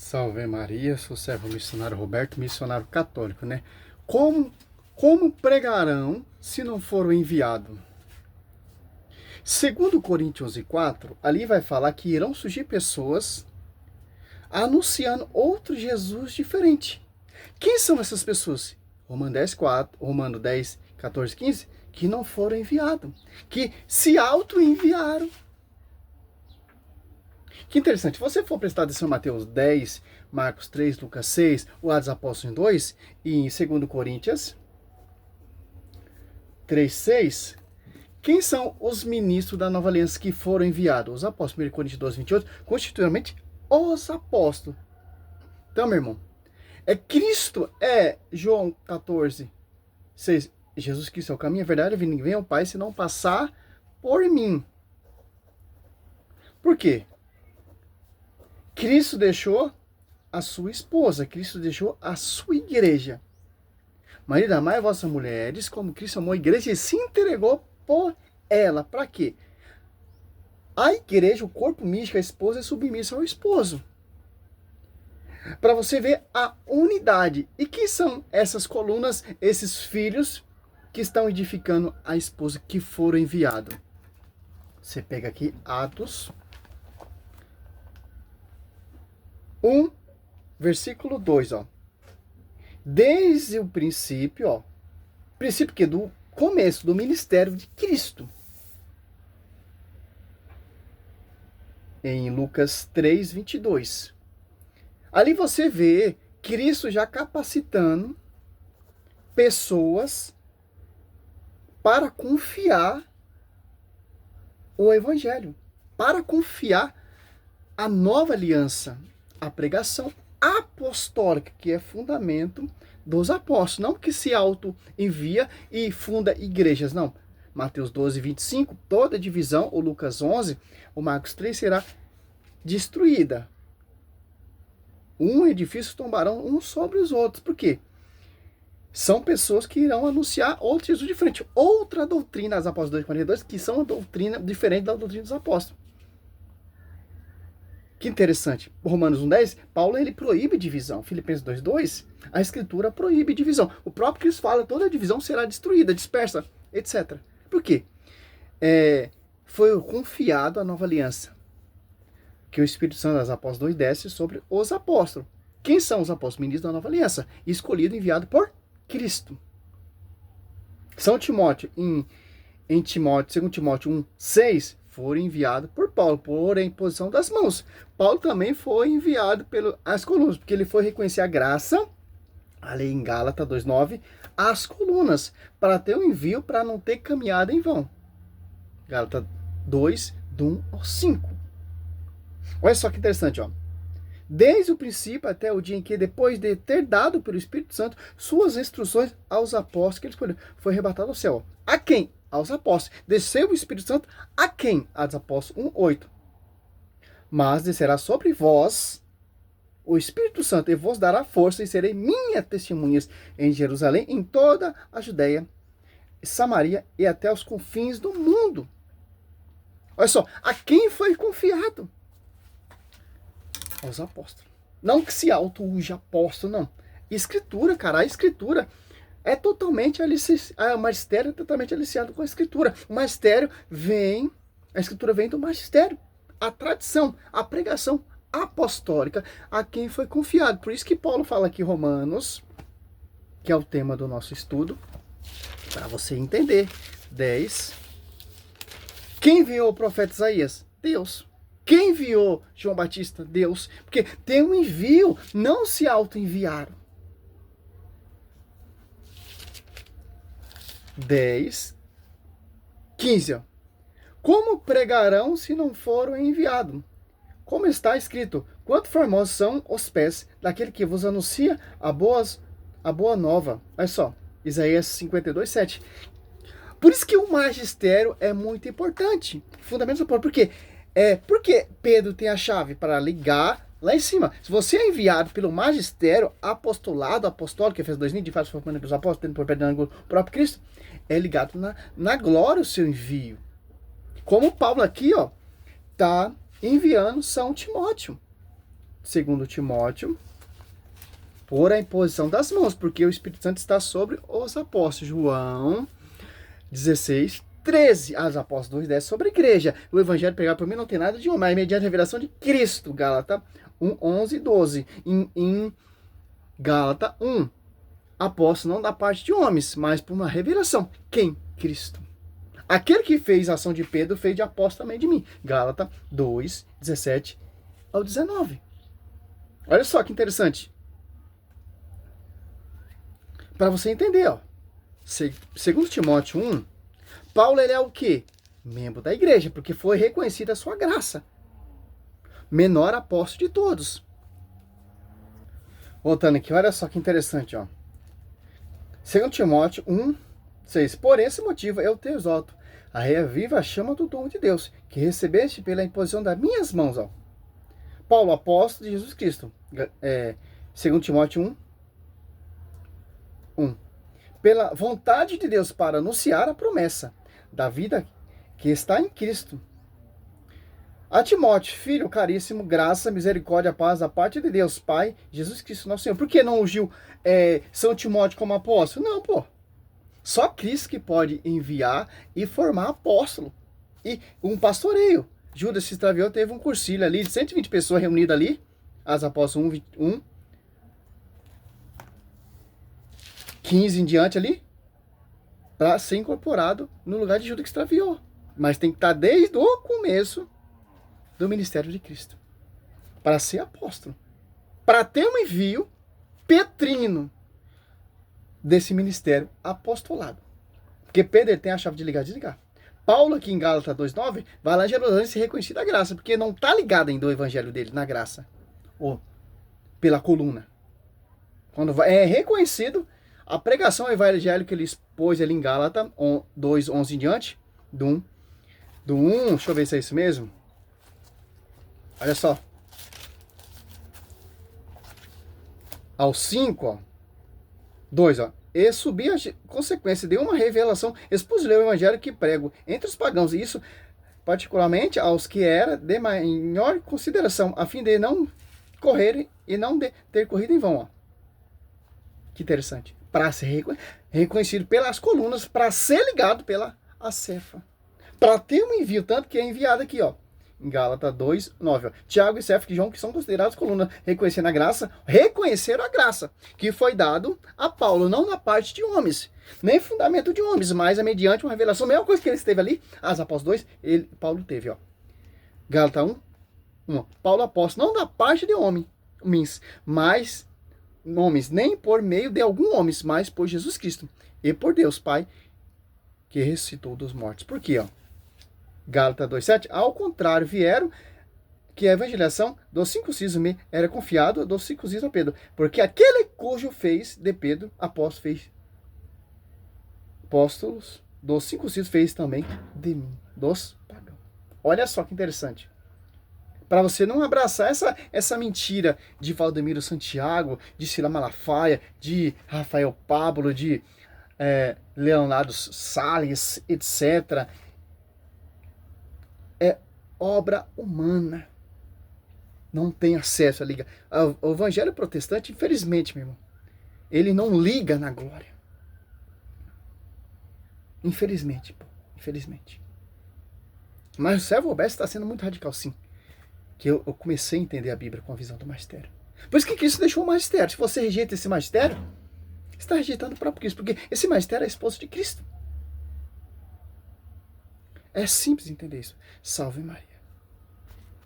Salve Maria, sou servo missionário Roberto, missionário católico, né? Como pregarão se não foram enviados? Segundo Coríntios 4, ali vai falar que irão surgir pessoas anunciando outro Jesus diferente. Quem são essas pessoas? Romano 10, 14, 15, que não foram enviados, que se auto-enviaram. Que interessante, se você for prestar atenção em Mateus 10, Marcos 3, Lucas 6, o Atos Apóstolos em 2 e em 2 Coríntios 3, 6, quem são os ministros da nova aliança que foram enviados? Os apóstolos, 1 Coríntios 12, 28, constitutivamente os apóstolos. Então, meu irmão, Cristo João 14, 6, Jesus Cristo é o caminho, a verdade, ninguém vem ao Pai se não passar por mim. Por quê? Cristo deixou a sua esposa, Cristo deixou a sua igreja. Marido, amai vossas mulheres, como Cristo amou a igreja e se entregou por ela. Para quê? A igreja, o corpo místico, a esposa é submissa ao esposo. Para você ver a unidade. E quem são essas colunas, esses filhos que estão edificando a esposa que foram enviados? Você pega aqui Atos 1, versículo 2, ó. Desde o princípio, ó. Princípio que do começo do ministério de Cristo. Em Lucas 3, 22. Ali você vê Cristo já capacitando pessoas para confiar o evangelho, para confiar a nova aliança, a pregação apostólica, que é fundamento dos apóstolos, não que se auto-envia e funda igrejas, não. Mateus 12, 25, toda divisão, ou Lucas 11, ou Marcos 3, será destruída. Um edifício tombarão uns sobre os outros. Por quê? São pessoas que irão anunciar outro Jesus diferente, outra doutrina, as apóstolos 2:42, que são uma doutrina diferente da doutrina dos apóstolos. Que interessante. Romanos 1:10, Paulo ele proíbe divisão. Filipenses 2:2, a escritura proíbe divisão. O próprio Cristo fala, toda divisão será destruída, dispersa, etc. Por quê? Foi confiado a nova aliança, que o Espírito Santo das Apóstolos 2 desce sobre os apóstolos. Quem são os apóstolos? Ministros da nova aliança, escolhido e enviado por Cristo. São Timóteo, em Timóteo, 2 Timóteo 1:6, foram enviados por Paulo, por imposição das mãos. Paulo também foi enviado pelas colunas, porque ele foi reconhecer a graça, ali em Gálatas 2:9, as colunas, para ter um envio, para não ter caminhada em vão. Gálatas 2, do 1 ao 5. Olha só que interessante, ó. Desde o princípio até o dia em que, depois de ter dado pelo Espírito Santo suas instruções aos apóstolos que ele escolheu, foi arrebatado ao céu. A quem? Aos apóstolos. Desceu o Espírito Santo a quem? Aos apóstolos 1:8. Mas descerá sobre vós o Espírito Santo e vos dará força e serei minhas testemunhas em Jerusalém, em toda a Judéia, Samaria e até os confins do mundo. Olha só, a quem foi confiado? Aos apóstolos. Não que se auto-uje apóstolo, não. Escritura, cara, a escritura é totalmente o magistério é totalmente aliciado com a escritura. A escritura vem do magistério. A tradição, a pregação apostólica a quem foi confiado. Por isso que Paulo fala aqui Romanos, que é o tema do nosso estudo, para você entender. 10. Quem enviou o profeta Isaías? Deus. Quem enviou João Batista? Deus. Porque tem um envio, não se auto-enviaram. 10, 15. Ó. Como pregarão se não foram enviados? Como está escrito, quanto formosos são os pés daquele que vos anuncia a boa nova. Olha só, Isaías 52, 7. Por isso que o magistério é muito importante. Fundamentos do Por quê? Porque Pedro tem a chave para ligar lá em cima. Se você é enviado pelo magistério, apostolado, apostólico, que fez 2 de fato, formando pelos apóstolos, tendo por perdão o próprio Cristo, é ligado na glória o seu envio. Como Paulo aqui, ó, tá enviando São Timóteo. Segundo Timóteo, por a imposição das mãos, porque o Espírito Santo está sobre os apóstolos. João 16, 13. Os apóstolos 2:10 sobre a igreja. O evangelho pregado por mim não tem nada de homem, mas mediante a revelação de Cristo. Gálatas 1, 11 e 12. Em Gálatas 1, apóstolo não da parte de homens, mas por uma revelação. Quem? Cristo. Aquele que fez a ação de Pedro, fez de apóstolo também de mim. Gálatas 2, 17 ao 19. Olha só que interessante. Para você entender, ó. Segundo Timóteo 1, Paulo ele é o quê? Membro da igreja, porque foi reconhecida a sua graça. Menor apóstolo de todos. Voltando aqui, olha só que interessante, ó. Segundo Timóteo 1, 6. Por esse motivo eu te exalto, a reaviva a chama do dom de Deus, que recebeste pela imposição das minhas mãos, ó. Paulo, apóstolo de Jesus Cristo. Segundo Timóteo 1. Pela vontade de Deus para anunciar a promessa da vida que está em Cristo. A Timóteo, filho caríssimo, graça, misericórdia, paz da parte de Deus, Pai, Jesus Cristo, nosso Senhor. Por que não ungiu São Timóteo como apóstolo? Não, pô. Só Cristo que pode enviar e formar apóstolo. E um pastoreio. Judas se extraviou, teve um cursilho ali de 120 pessoas reunidas ali. As apóstolos 1, 15 em diante ali, para ser incorporado no lugar de Judas que extraviou. Mas tem que estar desde o começo do ministério de Cristo, para ser apóstolo, para ter um envio petrino desse ministério apostolado. Porque Pedro tem a chave de ligar e desligar. Paulo aqui em Gálatas 2:9 vai lá em Jerusalém se reconhecer da graça, porque não está ligado ainda o evangelho dele na graça, ou pela coluna. Quando é reconhecido a pregação evangélica que ele expôs ali em Gálatas 2:11 em diante, do 1, deixa eu ver se é isso mesmo. Olha só. Ao 5, ó. 2, ó. E subi a consequência de uma revelação, expus o evangelho que prego entre os pagãos, e isso particularmente aos que era de maior consideração, a fim de não correrem e não de ter corrido em vão, ó. Que interessante. Para ser reconhecido pelas colunas, para ser ligado pela acefa. Para ter um envio, tanto que é enviado aqui, ó. Em Gálatas 2:9. Tiago e Cefas e João, que são considerados colunas, reconheceram a graça que foi dado a Paulo, não na parte de homens, nem fundamento de homens, mas mediante uma revelação. A mesma coisa que ele esteve ali, as apóstolos 2, Paulo teve, ó. Gálatas 1. Paulo apóstolo, não da parte de homens, mas homens, nem por meio de algum homem, mas por Jesus Cristo e por Deus Pai, que ressuscitou dos mortos. Por quê, ó? Gálatas 2:7, ao contrário, vieram que a evangelização dos circuncisos me era confiado dos circuncisos a Pedro, porque aquele cujo fez de Pedro apóstolos dos circuncisos fez também de mim, dos pagãos. Olha só que interessante. Para você não abraçar essa mentira de Valdemiro Santiago, de Cila Malafaia, de Rafael Pablo, de Leonardo Salles, etc. É obra humana. Não tem acesso a ligar. O evangelho protestante, infelizmente, meu irmão, ele não liga na glória. Infelizmente, pô. Infelizmente. Mas o servo Roberto está sendo muito radical, sim. Que eu comecei a entender a Bíblia com a visão do magistério. Por isso que Cristo deixou o magistério. Se você rejeita esse magistério, você está rejeitando o próprio Cristo. Porque esse magistério é esposo de Cristo. É simples entender isso. Salve Maria.